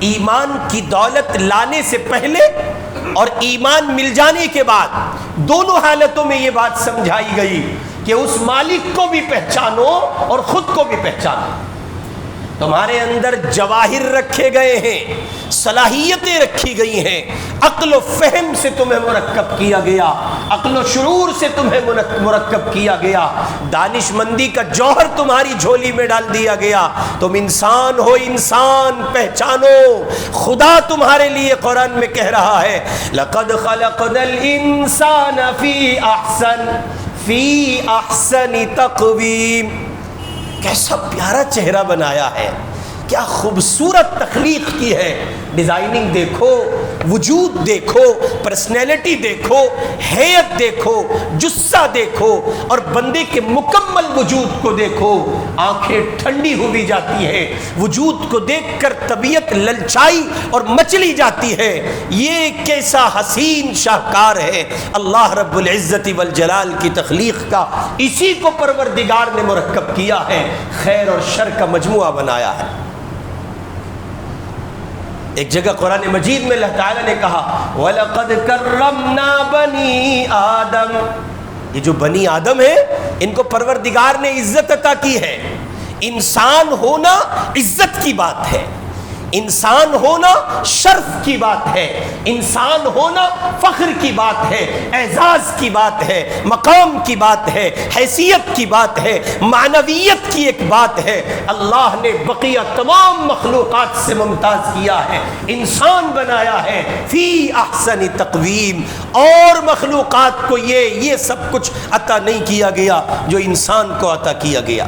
ایمان کی دولت لانے سے پہلے اور ایمان مل جانے کے بعد دونوں حالتوں میں یہ بات سمجھائی گئی کہ اس مالک کو بھی پہچانو اور خود کو بھی پہچانو۔ تمہارے اندر جواہر رکھے گئے ہیں، صلاحیتیں رکھی گئی ہیں، عقل و فہم سے تمہیں مرکب کیا گیا، عقل و شعور سے تمہیں مرکب کیا گیا، دانش مندی کا جوہر تمہاری جھولی میں ڈال دیا گیا۔ تم انسان ہو، انسان پہچانو۔ خدا تمہارے لیے قرآن میں کہہ رہا ہے لَقَدْ خَلَقْنَا الْإِنسَانَ فِي أَحْسَنِ تَقْوِيمٍ۔ کیسا پیارا چہرہ بنایا ہے، کیا خوبصورت تخلیق کی ہے۔ ڈیزائننگ دیکھو، وجود دیکھو، پرسنالٹی دیکھو، ہیئت دیکھو، جثہ دیکھو، اور بندے کے مکمل وجود کو دیکھو، آنکھیں ٹھنڈی ہوئی جاتی ہیں، وجود کو دیکھ کر طبیعت للچائی اور مچلی جاتی ہے۔ یہ کیسا حسین شاہکار ہے اللہ رب العزت والجلال کی تخلیق کا۔ اسی کو پروردگار نے مرکب کیا ہے، خیر اور شر کا مجموعہ بنایا ہے۔ ایک جگہ قرآن مجید میں اللہ تعالیٰ نے کہا وَلَقَدْ كَرَّمْنَا بَنِي آدم۔ یہ جو بنی آدم ہے ان کو پروردگار نے عزت عطا کی ہے۔ انسان ہونا عزت کی بات ہے، انسان ہونا شرف کی بات ہے، انسان ہونا فخر کی بات ہے، اعزاز کی بات ہے، مقام کی بات ہے، حیثیت کی بات ہے، معنویت کی ایک بات ہے۔ اللہ نے بقیہ تمام مخلوقات سے ممتاز کیا ہے، انسان بنایا ہے فی احسن تقویم۔ اور مخلوقات کو یہ سب کچھ عطا نہیں کیا گیا جو انسان کو عطا کیا گیا۔